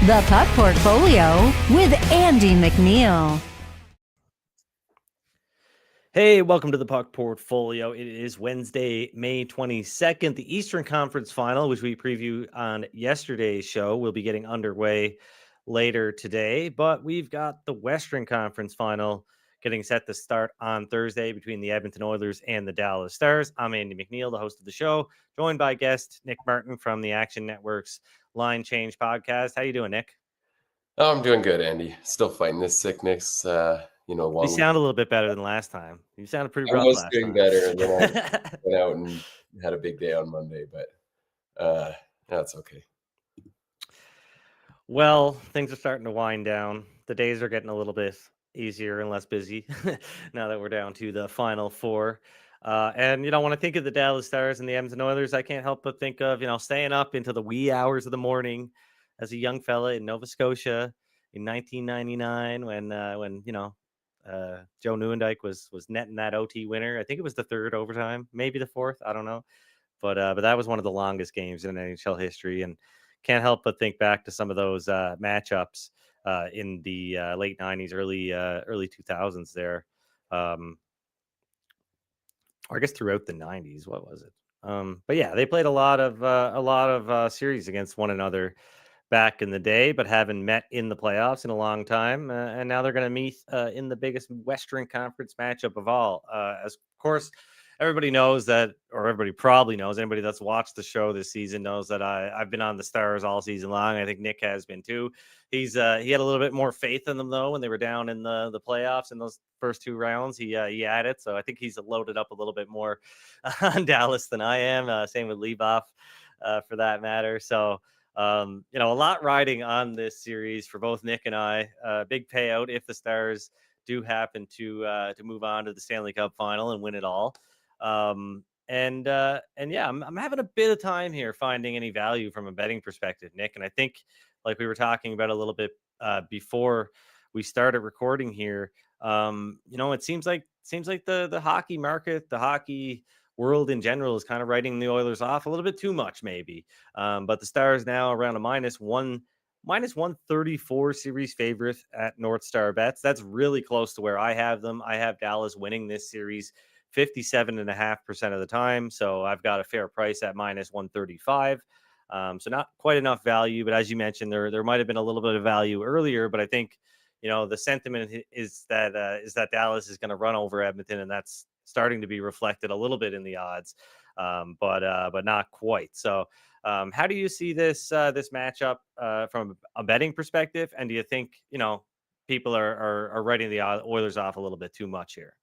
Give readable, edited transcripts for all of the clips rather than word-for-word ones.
The Puck Portfolio with Andy MacNeil. Hey, welcome to the Puck Portfolio. It is Wednesday, May 22nd. The Eastern Conference Final, which we previewed on yesterday's show, will be getting underway later today. But we've got the Western Conference Final getting set to start on Thursday between the Edmonton Oilers and the Dallas Stars. I'm Andy MacNeil, the host of the show, joined by guest Nick Martin from the Action Network's Line Change podcast. How you doing, Nick? Oh, I'm doing good, Andy. Still fighting this sickness. You sound a little bit better than last time. You sounded pretty I rough was last doing time. better, and then I went out and had a big day on Monday, but that's okay. Well, things are starting to wind down. The days are getting a little bit easier and less busy now that we're down to the final four. And, when I think of the Dallas Stars and the Edmonton Oilers, I can't help but think of, staying up into the wee hours of the morning as a young fella in Nova Scotia in 1999 when Joe Nieuwendyk was netting that OT winner. I think it was the third overtime, maybe the fourth. I don't know. But that was one of the longest games in NHL history. And can't help but think back to some of those matchups in the late 90s, early 2000s there. Or I guess throughout the 90s. What was it? But yeah, they played a lot of series against one another back in the day, but haven't met in the playoffs in a long time. And now they're going to meet in the biggest Western Conference matchup of all. As of course, everybody knows that, or everybody probably knows, anybody that's watched the show this season knows that I've been on the Stars all season long. I think Nick has been too. He had a little bit more faith in them though when they were down in the playoffs in those first two rounds. He had it, so I think he's loaded up a little bit more on Dallas than I am. Same with Leboff, for that matter. So. A lot riding on this series for both Nick and I. Big payout if the Stars do happen to move on to the Stanley Cup final and win it all. I'm having a bit of time here finding any value from a betting perspective, Nick. And I think, like we were talking about a little bit before we started recording here, it seems like the hockey market, the hockey world in general is kind of writing the Oilers off a little bit too much, maybe. But the Stars now around a minus 134 series favorite at NorthStar Bets. That's really close to where I have them. I have Dallas winning this series 57.5% of the time. So I've got a fair price at minus 135. So not quite enough value, but as you mentioned, there might have been a little bit of value earlier, but I think, the sentiment is that Dallas is going to run over Edmonton, and that's starting to be reflected a little bit in the odds, but not quite. So how do you see this matchup from a betting perspective? And do you think, people are writing the Oilers off a little bit too much here?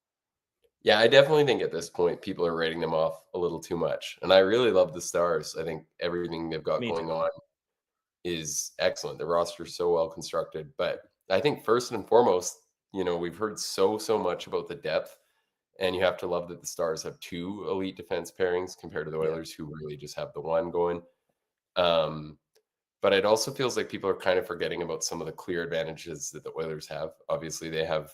Yeah, I definitely think at this point people are writing them off a little too much. And I really love the Stars. I think everything they've got going on is excellent. The roster is so well constructed. But I think first and foremost, we've heard so much about the depth. And you have to love that the Stars have two elite defense pairings compared to the Oilers, who really just have the one going. But it also feels like people are kind of forgetting about some of the clear advantages that the Oilers have. Obviously, they have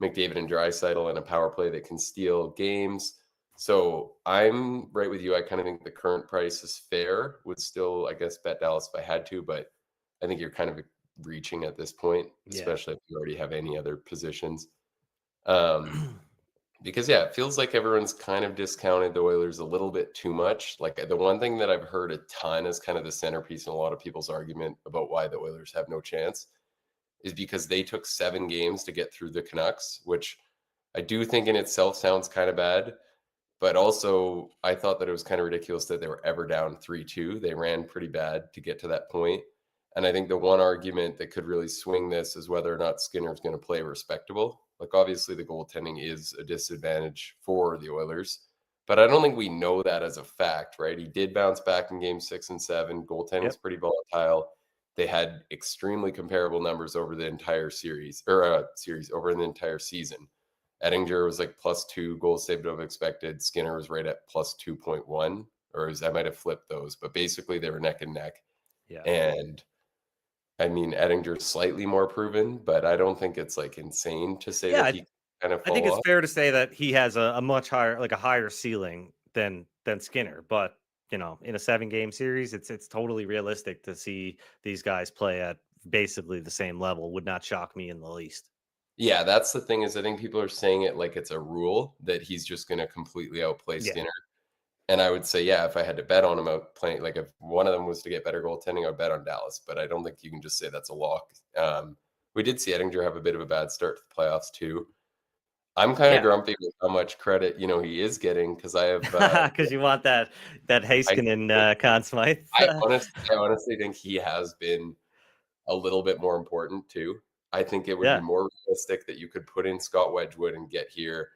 McDavid and Draisaitl and a power play that can steal games. So I'm right with you. I kind of think the current price is fair. Would still, I guess, bet Dallas if I had to, but I think you're kind of reaching at this point, especially if you already have any other positions. Because, it feels like everyone's kind of discounted the Oilers a little bit too much. Like, the one thing that I've heard a ton is kind of the centerpiece in a lot of people's argument about why the Oilers have no chance is because they took 7 games to get through the Canucks, which I do think in itself sounds kind of bad. But also, I thought that it was kind of ridiculous that they were ever down 3-2. They ran pretty bad to get to that point. And I think the one argument that could really swing this is whether or not Skinner's going to play respectable. Like, obviously, the goaltending is a disadvantage for the Oilers, but I don't think we know that as a fact, right? He did bounce back in game 6 and 7. Goaltending is pretty volatile. They had extremely comparable numbers over the entire series, over the entire season. Ettinger was like +2 goals saved above expected. Skinner was right at +2.1, I might have flipped those, but basically they were neck and neck. Yeah. And I mean, Ettinger's slightly more proven, but I don't think it's like insane to say that he kind of fall I think it's off. fair to say that he has a much higher, like a higher ceiling than Skinner, but in a 7-game series, it's totally realistic to see these guys play at basically the same level would not shock me in the least. Yeah, that's the thing is I think people are saying it like it's a rule that he's just going to completely outplay Yeah. Skinner. And I would say, yeah, if I had to bet on him out playing, like if one of them was to get better goaltending, I'd bet on Dallas. But I don't think you can just say that's a lock. We did see Ettinger have a bit of a bad start to the playoffs too. I'm kind of Yeah. grumpy with how much credit he is getting because I have Because you want that I Heiskanen Conn Smythe. I honestly think he has been a little bit more important too. I think it would be Yeah. more realistic that you could put in Scott Wedgwood and get here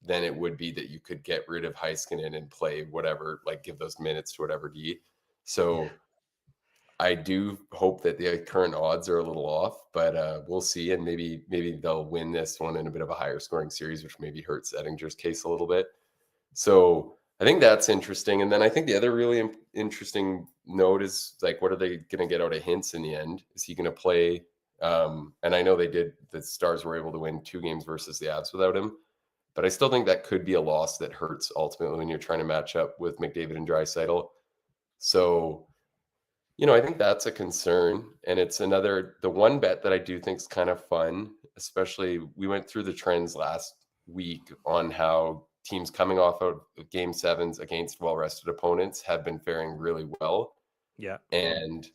than it would be that you could get rid of Heiskanen and play whatever, like give those minutes to whatever D. So I do hope that the current odds are a little off, but we'll see. And maybe they'll win this one in a bit of a higher scoring series, which maybe hurts Ettinger's case a little bit. So I think that's interesting. And then I think the other really interesting note is like, what are they going to get out of Hintz in the end? Is he going to play? And I know the Stars were able to win 2 games versus the Avs without him, but I still think that could be a loss that hurts ultimately when you're trying to match up with McDavid and Draisaitl. So, I think that's a concern. And it's the one bet that I do think is kind of fun, especially we went through the trends last week on how teams coming off of game 7s against well-rested opponents have been faring really well. Yeah. And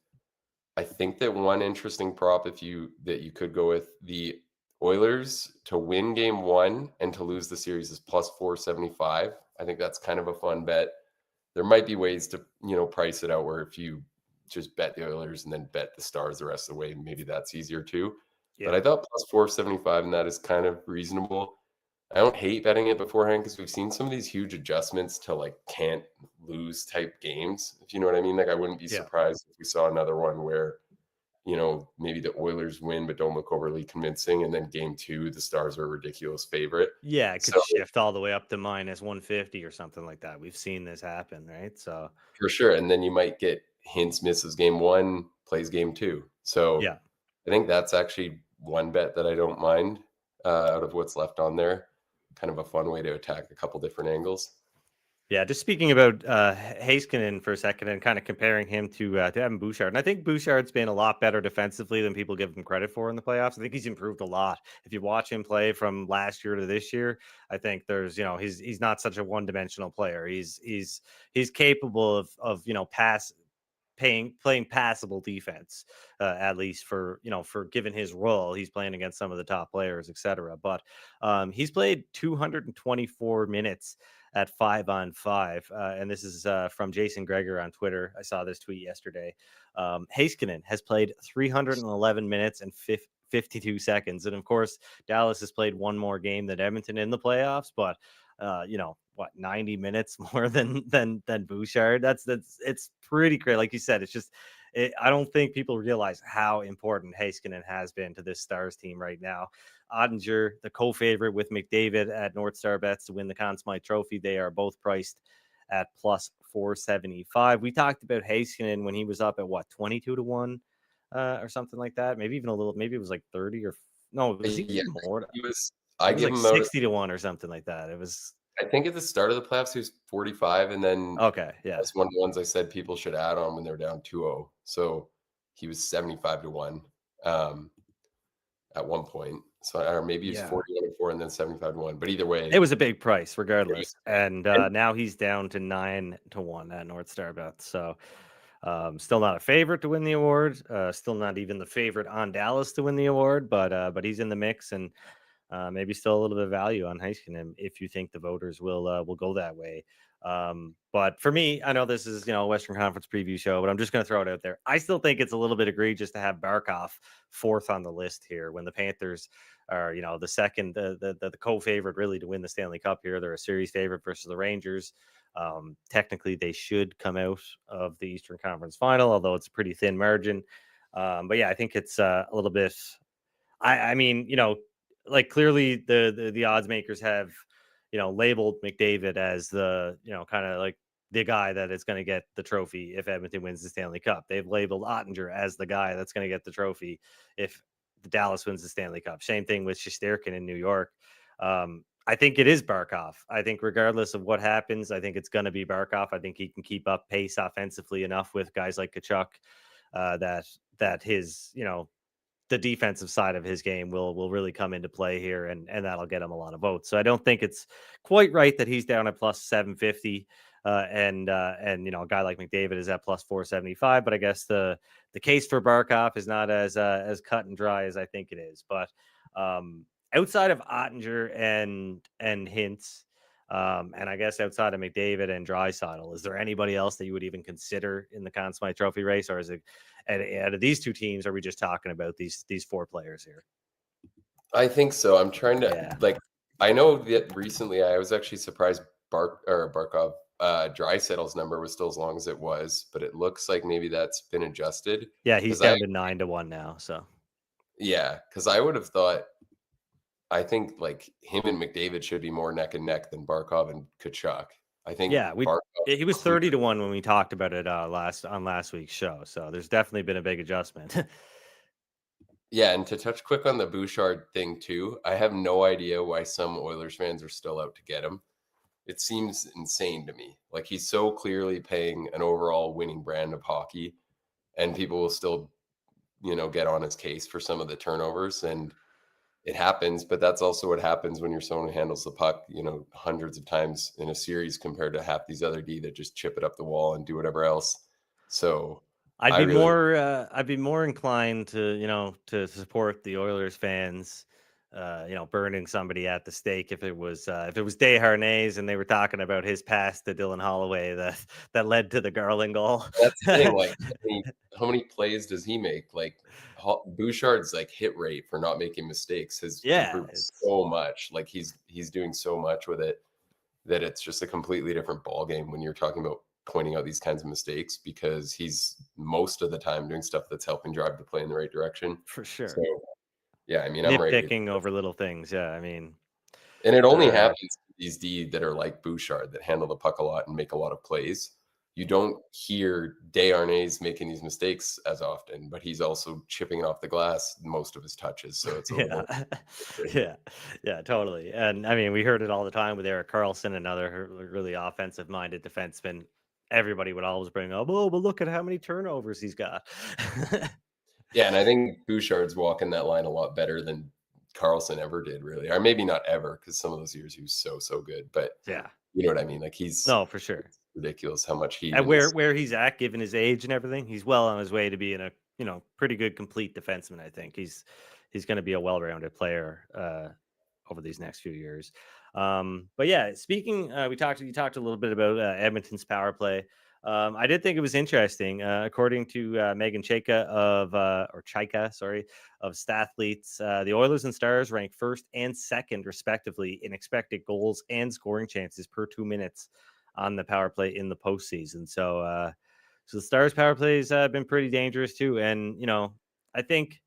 I think that one interesting prop that you could go with, the Oilers to win game 1 and to lose the series, is plus 475. I think that's kind of a fun bet. There might be ways to, price it out where if you just bet the Oilers and then bet the Stars the rest of the way, maybe that's easier too. But Yeah. I thought plus 475 and that is kind of reasonable. I don't hate betting it beforehand because we've seen some of these huge adjustments to like can't lose type games, if you know what I mean. Like I wouldn't be Yeah. surprised if we saw another one where, maybe the Oilers win but don't look overly convincing, and then game 2 the Stars are a ridiculous favorite. Yeah, it could So shift all the way up to minus 150 or something like that. We've seen this happen, right? So for sure, and then you might get Hintz misses game 1, plays game 2. So yeah. I think that's actually one bet that I don't mind out of what's left on there. Kind of a fun way to attack a couple different angles. Yeah, just speaking about Heiskanen for a second and kind of comparing him to Evan Bouchard. And I think Bouchard's been a lot better defensively than people give him credit for in the playoffs. I think he's improved a lot. If you watch him play from last year to this year, I think there's, he's not such a one-dimensional player. He's capable of playing passable defense, at least for given his role. He's playing against some of the top players, etc. But he's played 224 minutes at 5-on-5, and this is from Jason Greger on Twitter. I saw this tweet yesterday. Heiskanen has played 311 minutes and 52 seconds, and of course Dallas has played one more game than Edmonton in the playoffs, but 90 minutes more than Bouchard. That's it's pretty great. Like you said, it's just I don't think people realize how important Heiskanen has been to this Stars team right now. Ottinger, the co-favorite with McDavid at NorthStar Bets to win the Conn Smythe Trophy. They are both priced at plus 475. We talked about Heiskanen when he was up at 22-1 or something like that. Maybe even a little. Maybe it was like 30 or no, it was even more. He was. It I was give like him out. 60-1 or something like that. It was. I think at the start of the playoffs he was 45, and then Okay, yeah. that's one of the ones I said people should add on when they're down 2-0. So he was 75-1 at one point. So or maybe he's 41-4 and then 75-1. But either way, it was a big price regardless. And Now he's down to 9-1 at NorthStar Bets. So still not a favorite to win the award. Still not even the favorite on Dallas to win the award, but he's in the mix, and maybe still a little bit of value on Heiskanen if you think the voters will go that way. But for me, I know this is a Western Conference preview show, but I'm just going to throw it out there. I still think it's a little bit egregious to have Barkov fourth on the list here when the Panthers are the second, the co-favorite really to win the Stanley Cup here. They're a series favorite versus the Rangers. Technically, they should come out of the Eastern Conference Final, although it's a pretty thin margin. But yeah, I think it's a little bit. I mean, like clearly the odds makers have labeled McDavid as the kind of like the guy that is going to get the trophy if Edmonton wins the Stanley Cup. They've labeled Ottinger as the guy that's going to get the trophy if the Dallas wins the Stanley Cup. Same thing with Shesterkin in New York. I think it is Barkov. I think regardless of what happens, I think it's going to be Barkov. I think he can keep up pace offensively enough with guys like Tkachuk that his the defensive side of his game will really come into play here, and that'll get him a lot of votes. So I don't think it's quite right that he's down at plus 750, and a guy like McDavid is at plus 475. But I guess the case for Barkov is not as cut and dry as I think it is. But outside of Ottinger and Hintz, and I guess outside of McDavid and Draisaitl, is there anybody else that you would even consider in the Conn Smythe Trophy race, or is it out of these two teams? Are we just talking about these four players here? I think so. I'm trying to I know that recently I was actually surprised Barkov Draisaitl's number was still as long as it was, but it looks like maybe that's been adjusted. Yeah, he's down to 9-1 now. So yeah, because I would have thought. I think like him and McDavid should be more neck and neck than Barkov and Tkachuk. I think he was 30-1 when we talked about it last week's show. So there's definitely been a big adjustment. Yeah, and to touch quick on the Bouchard thing too, I have no idea why some Oilers fans are still out to get him. It seems insane to me. Like he's so clearly playing an overall winning brand of hockey, and people will still, get on his case for some of the turnovers, and it happens. But that's also what happens when you're someone who handles the puck, hundreds of times in a series compared to half these other D that just chip it up the wall and do whatever else. So I'd be more inclined to support the Oilers fans, burning somebody at the stake if it was Desharnais and they were talking about his pass to Dylan Holloway that led to the Garland goal. That's the thing. Like, how many plays does he make? Like Bouchard's like hit rate for not making mistakes has improved so much. Like he's doing so much with it that it's just a completely different ball game when you're talking about pointing out these kinds of mistakes, because he's most of the time doing stuff that's helping drive the play in the right direction. For sure. So, yeah, I mean, I'm nitpicking over little things. Yeah, I mean, and it only happens to these D that are like Bouchard that handle the puck a lot and make a lot of plays. You don't hear Desharnais making these mistakes as often, but he's also chipping it off the glass most of his touches. So it's yeah, totally. And I mean, we heard it all the time with Erik Karlsson, another really offensive-minded defenseman. Everybody would always bring up, oh, but look at how many turnovers he's got. Yeah, and I think Bouchard's walking that line a lot better than Karlsson ever did, really. Or maybe not ever, because some of those years he was so good. But yeah, you know what I mean? Like for sure. Ridiculous how much he and where he's at, given his age and everything, he's well on his way to being a pretty good complete defenseman. I think he's going to be a well-rounded player over these next few years. But yeah, speaking, you talked a little bit about Edmonton's power play. I did think it was interesting. According to Megan Chaika of Stathletes, the Oilers and Stars rank first and second, respectively, in expected goals and scoring chances per 2 minutes on the power play in the postseason. So the Stars power plays have been pretty dangerous too. And, I think,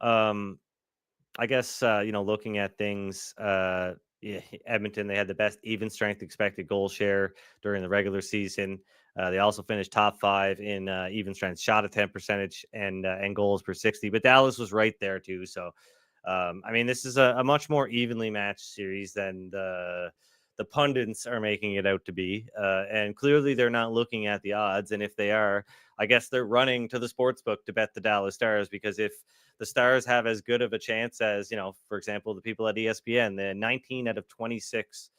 I guess, looking at things, Edmonton, they had the best even strength expected goal share during the regular season. They also finished top 5 in even strength shot attempt percentage and goals per 60, but Dallas was right there too. So, I mean, this is a much more evenly matched series than the pundits are making it out to be. And clearly they're not looking at the odds. And if they are, I guess they're running to the sports book to bet the Dallas Stars, because if the Stars have as good of a chance as, for example, the people at ESPN, the 19 out of 26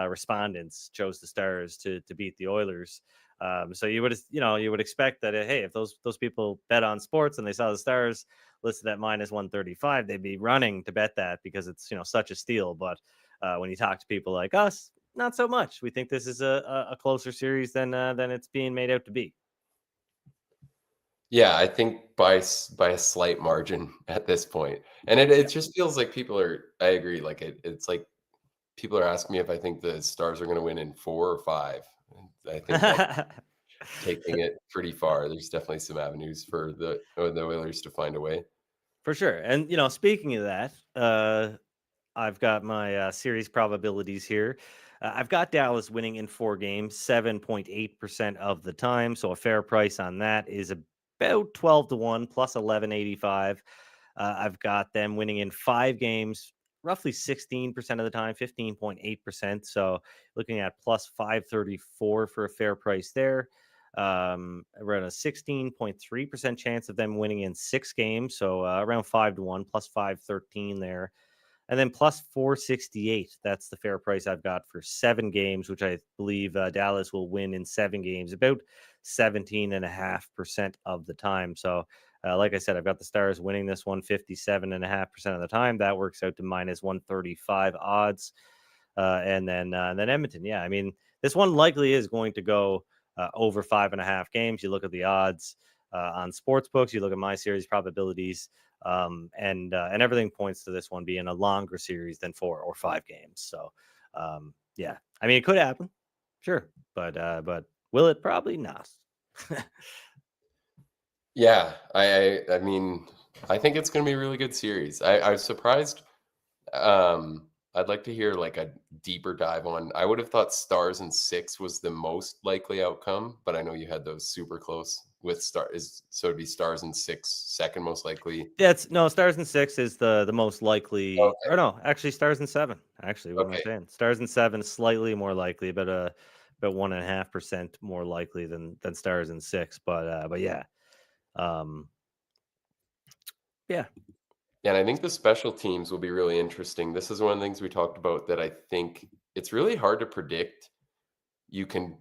respondents chose the Stars to beat the Oilers. So you would expect that, hey, if those people bet on sports and they saw the Stars listed at minus 135, they'd be running to bet that because it's, such a steal. But when you talk to people like us, not so much. We think this is a closer series than it's being made out to be. Yeah, I think by a slight margin at this point. And it just feels like I agree. Like it's like people are asking me if I think the Stars are going to win in 4 or 5. I think that's taking it pretty far. There's definitely some avenues for the Oilers to find a way. For sure. And, speaking of that, I've got my series probabilities here. I've got Dallas winning in 4 games, 7.8% of the time. So a fair price on that is about 12-1 plus 1185. I've got them winning in 5 games, roughly 16% of the time, 15.8%. So looking at plus 534 for a fair price there. Around a 16.3% chance of them winning in 6 games. So around 5-1, plus 513 there. And then plus 468. That's the fair price I've got for 7 games, which I believe Dallas will win in 7 games, about 17.5% of the time. So, like I said, I've got the Stars winning this one 57.5% of the time. That works out to minus 135 odds. And then Edmonton. Yeah, I mean, this one likely is going to go over 5.5 games. You look at the odds on sports books, you look at my series probabilities, and everything points to this one being a longer series than 4 or 5 games. So, yeah, I mean, it could happen, sure, but will it? Probably not. Yeah, I mean, I think it's going to be a really good series. I was surprised. I'd like to hear like a deeper dive on. I would have thought Stars and 6 was the most likely outcome, but I know you had those super close with so it'd be Stars and 6 second most likely. That's no, Stars and 6 is the most likely, Okay, or no, actually Stars and 7. Actually, what am I okay, saying? Stars and 7 is slightly more likely, but about 1.5% more likely than Stars and 6. But yeah, um, yeah, and I think the special teams will be really interesting. This is one of the things we talked about that I think it's really hard to predict. You can,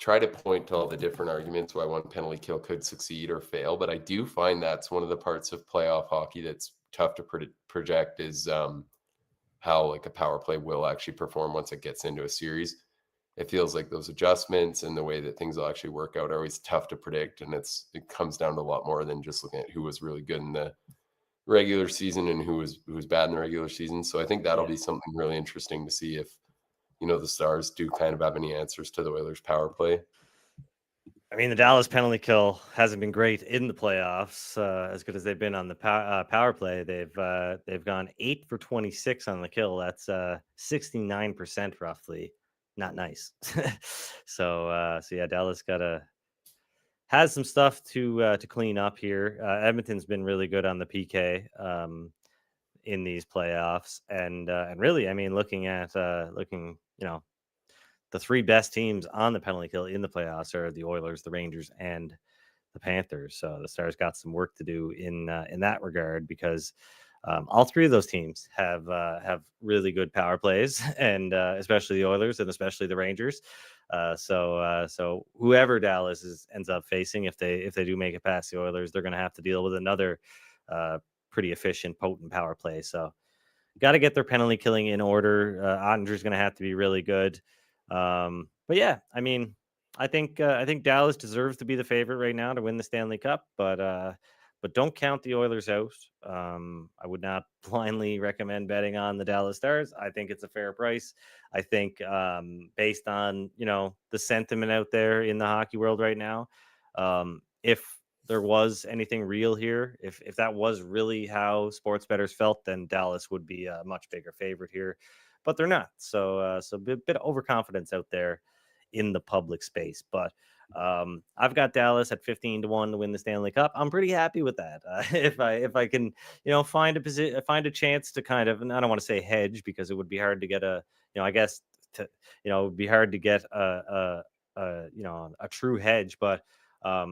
try to point to all the different arguments why one penalty kill could succeed or fail, but I do find that's one of the parts of playoff hockey that's tough to project is how like a power play will actually perform once it gets into a series. It feels like those adjustments and the way that things will actually work out are always tough to predict, and it comes down to a lot more than just looking at who was really good in the regular season and who was bad in the regular season. So I think that'll yeah. be something really interesting to see if the Stars do kind of have any answers to the Oilers' power play. I mean, the Dallas penalty kill hasn't been great in the playoffs. As good as they've been on the power play, they've gone 8 for 26 on the kill. That's 69% roughly. Not nice. So yeah, Dallas has some stuff to clean up here. Edmonton's been really good on the PK in these playoffs, and really, I mean, looking, the 3 best teams on the penalty kill in the playoffs are the Oilers, the Rangers, and the Panthers. So the Stars got some work to do in that regard, because all 3 of those teams have really good power plays, and especially the Oilers and especially the Rangers. So whoever Dallas ends up facing, if they do make it past the Oilers, they're going to have to deal with another pretty efficient, potent power play. So got to get their penalty killing in order. Ottinger's going to have to be really good. But yeah, I mean, I think Dallas deserves to be the favorite right now to win the Stanley Cup, but don't count the Oilers out. I would not blindly recommend betting on the Dallas Stars. I think it's a fair price. I think based on the sentiment out there in the hockey world right now, if there was anything real here, if that was really how sports bettors felt, then Dallas would be a much bigger favorite here, but they're not. So a bit of overconfidence out there in the public space. But I've got Dallas at 15-1 to win the Stanley Cup. I'm pretty happy with that. If I can, find a chance to kind of, and I don't want to say hedge, because it would be hard to get I guess it would be hard to get a true hedge, but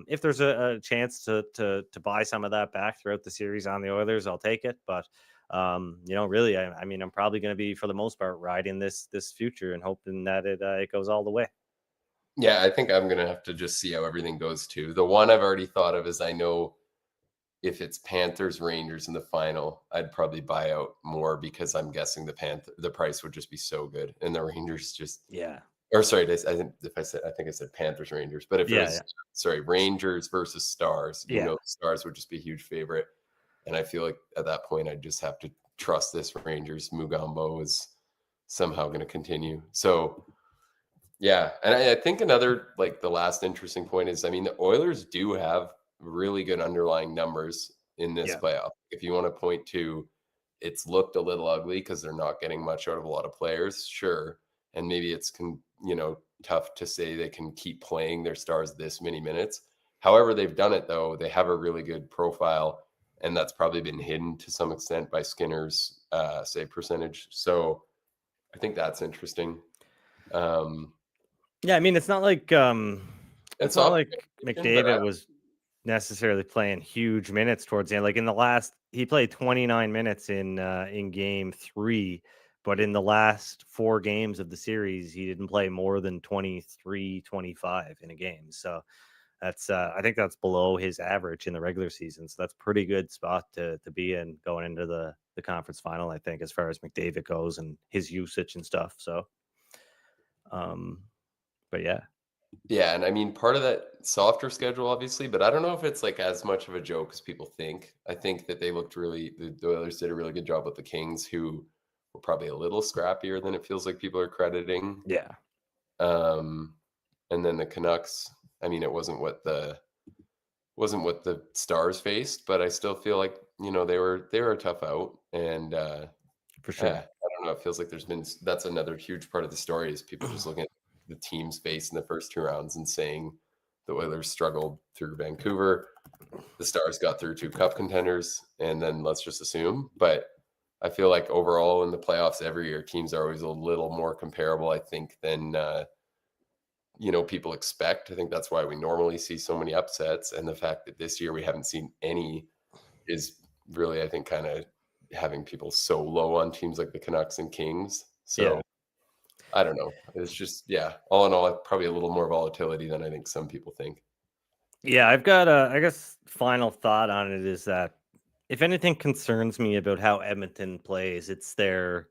if there's a chance to buy some of that back throughout the series on the Oilers, I'll take it. But really, I mean, I'm probably going to be, for the most part, riding this future and hoping that it goes all the way. Yeah, I think I'm gonna have to just see how everything goes too. The one I've already thought of is I know if it's Panthers Rangers in the final, I'd probably buy out more because I'm guessing the price would just be so good, and the Rangers just Yeah, or sorry, I think I said Panthers Rangers, but if it yeah, was Rangers versus Stars, yeah. the Stars would just be a huge favorite, and I feel like at that point I'd just have to trust this Rangers Mugambo is somehow going to continue. So yeah, and I think another like the last interesting point is, I mean, the Oilers do have really good underlying numbers in this Yeah. playoff. If you want to point to, it's looked a little ugly because they're not getting much out of a lot of players, sure, and maybe it's tough to say they can keep playing their stars this many minutes. However, they've done it though. They have a really good profile, and that's probably been hidden to some extent by Skinner's save percentage. So I think that's interesting. Um, Yeah, I mean, it's not like It's And not soft, like but McDavid was necessarily playing huge minutes towards the end. Like in the last, he played 29 minutes in game 3, but in the last 4 games of the series, he didn't play more than 23, 25 in a game. So that's I think that's below his average in the regular season. So that's pretty good spot to be in going into the conference final, I think, as far as McDavid goes and his usage and stuff. So um but yeah. yeah, and I mean, part of that softer schedule, obviously, but I don't know if it's like as much of a joke as people think. I think that the Oilers did a really good job with the Kings, who were probably a little scrappier than it feels like people are crediting. Yeah. Um, and then the Canucks, I mean, it wasn't what the Stars faced, but I still feel like, they were a tough out. And For sure. I don't know. It feels like that's another huge part of the story is people just looking at the team's face in the first 2 rounds and saying the Oilers struggled through Vancouver, the Stars got through 2 cup contenders, and then let's just assume. But I feel like overall in the playoffs every year, teams are always a little more comparable, I think, than people expect. I think that's why we normally see so many upsets, and the fact that this year we haven't seen any is really, I think, kind of having people so low on teams like the Canucks and Kings. Yeah. So I don't know. It's just, yeah, all in all, probably a little more volatility than I think some people think. Yeah, I've got a, I guess, final thought on it is that if anything concerns me about how Edmonton plays, it's their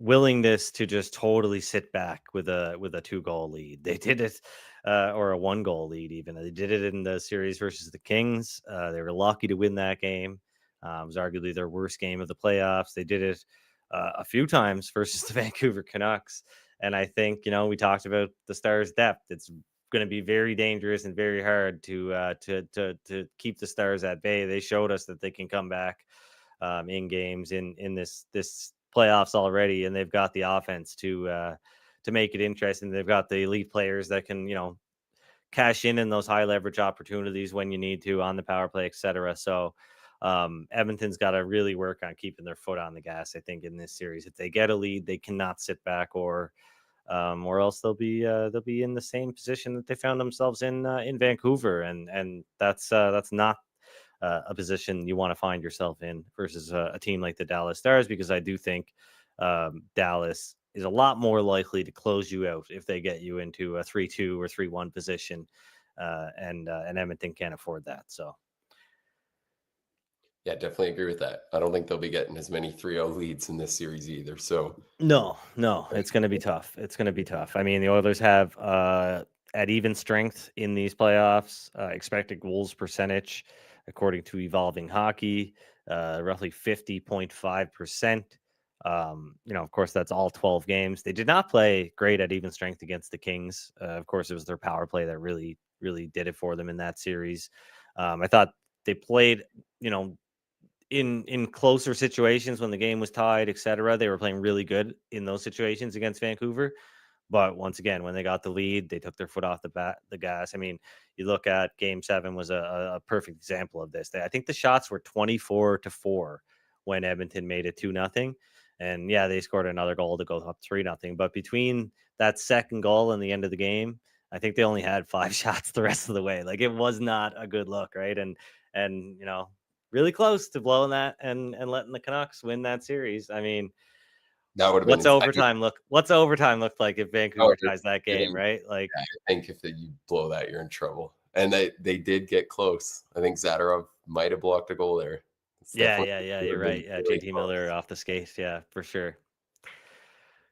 willingness to just totally sit back with a 2-goal lead. They did it, or a 1-goal lead even. They did it in the series versus the Kings. They were lucky to win that game. It was arguably their worst game of the playoffs. They did it a few times versus the Vancouver Canucks. And I think, we talked about the Stars' depth. It's going to be very dangerous and very hard to keep the Stars at bay. They showed us that they can come back in games in this playoffs already, and they've got the offense to make it interesting. They've got the elite players that can cash in those high leverage opportunities when you need to on the power play, etc. So Edmonton's got to really work on keeping their foot on the gas, I think, in this series. If they get a lead, they cannot sit back, or else they'll be in the same position that they found themselves in Vancouver, and that's not a position you want to find yourself in versus a team like the Dallas Stars, because I do think Dallas is a lot more likely to close you out if they get you into a 3-2 or 3-1 position, and Edmonton can't afford that. So. Yeah, definitely agree with that. I don't think they'll be getting as many 3-0 leads in this series either. So No, it's going to be tough. It's going to be tough. I mean, the Oilers have at even strength in these playoffs, expected goals percentage, according to Evolving Hockey, roughly 50.5%. Of course, that's all 12 games. They did not play great at even strength against the Kings. Of course, it was their power play that really, really did it for them in that series. I thought they played, in closer situations when the game was tied, etc. They were playing really good in those situations against Vancouver. But once again, when they got the lead, they took their foot off the gas. I mean, you look at Game 7 was a perfect example of this. I think the shots were 24-4 when Edmonton made it 2-0. And yeah, they scored another goal to go up 3-0. But between that second goal and the end of the game, I think they only had 5 shots the rest of the way. Like, it was not a good look, right? And really close to blowing that and letting the Canucks win that series. I mean, that would have been what's overtime look like if Vancouver ties that game, right? Like, yeah, I think if you blow that, you're in trouble. And they did get close. I think Zadorov might have blocked a goal there. yeah, you're right. Yeah, really JT close. Miller off the skate. Yeah, for sure.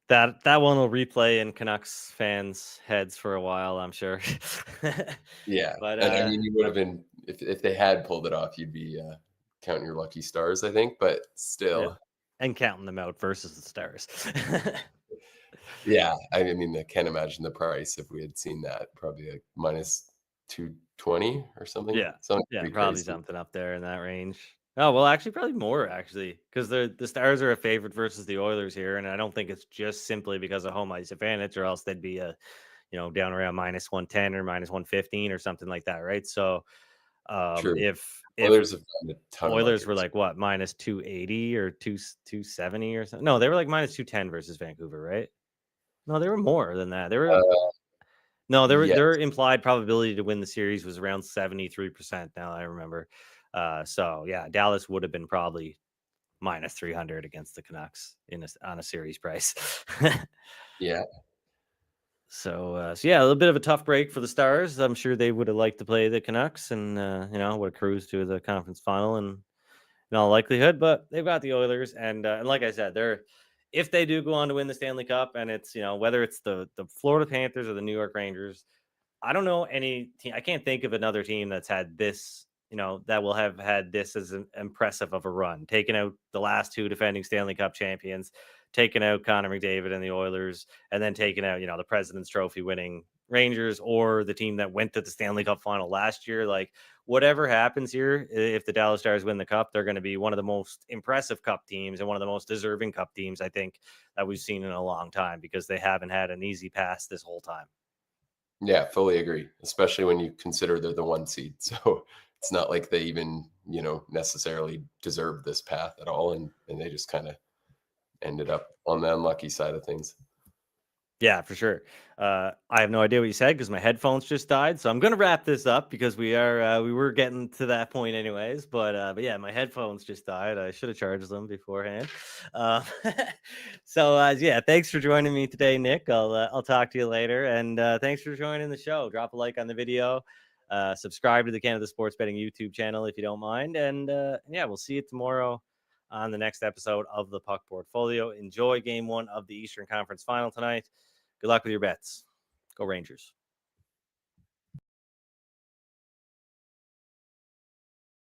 That one will replay in Canucks fans' heads for a while, I'm sure. Yeah, But and I mean, you would have been if they had pulled it off, you'd be counting your lucky stars, I think. But yeah, still, and counting them out versus the Stars. yeah. I mean, I can't imagine the price if we had seen that. Probably like minus 220 or something. Yeah. Something Yeah, pretty probably crazy. something up there in that range. Oh, well, actually, probably more, actually, because the Stars are a favorite versus the Oilers here, and I don't think it's just simply because of home ice advantage, or else they'd be down around minus 110 or minus 115 or something like that, right? So, True. if Oilers have gotten a ton of money. Oilers were like what, minus 280 or 270 or something, no, they were like minus 210 versus Vancouver, right? No, they were more than that. They were Uh, No, Yes. their implied probability to win the series was around 73%. Now I remember. So yeah, Dallas would have been probably minus 300 against the Canucks on a series price. Yeah. So yeah, a little bit of a tough break for the Stars. I'm sure they would have liked to play the Canucks and would have cruised to the conference final and in all likelihood. But they've got the Oilers, and like I said, if they do go on to win the Stanley Cup, and it's whether it's the Florida Panthers or the New York Rangers, I don't know any team. I can't think of another team that's had this, that will have had this as an impressive of a run, taking out the last two defending Stanley Cup champions, taking out Connor McDavid and the Oilers, and then taking out, the President's Trophy winning Rangers or the team that went to the Stanley Cup final last year. Like, whatever happens here, if the Dallas Stars win the Cup, they're going to be one of the most impressive Cup teams and one of the most deserving Cup teams, I think, that we've seen in a long time, because they haven't had an easy pass this whole time. Yeah, fully agree, especially when you consider they're the 1 seed. So it's not like they even, necessarily deserve this path at all. And they just kind of ended up on the unlucky side of things. Yeah, for sure. I have no idea what you said because my headphones just died. So I'm going to wrap this up because we were getting to that point anyways. But yeah, my headphones just died. I should have charged them beforehand. Uh, yeah, thanks for joining me today, Nick. I'll talk to you later, and thanks for joining the show. Drop a like on the video. Subscribe to the Canada Sports Betting YouTube channel if you don't mind, and yeah, we'll see you tomorrow on the next episode of the Puck Portfolio. Enjoy Game 1 of the Eastern Conference Final tonight. Good luck with your bets. Go Rangers.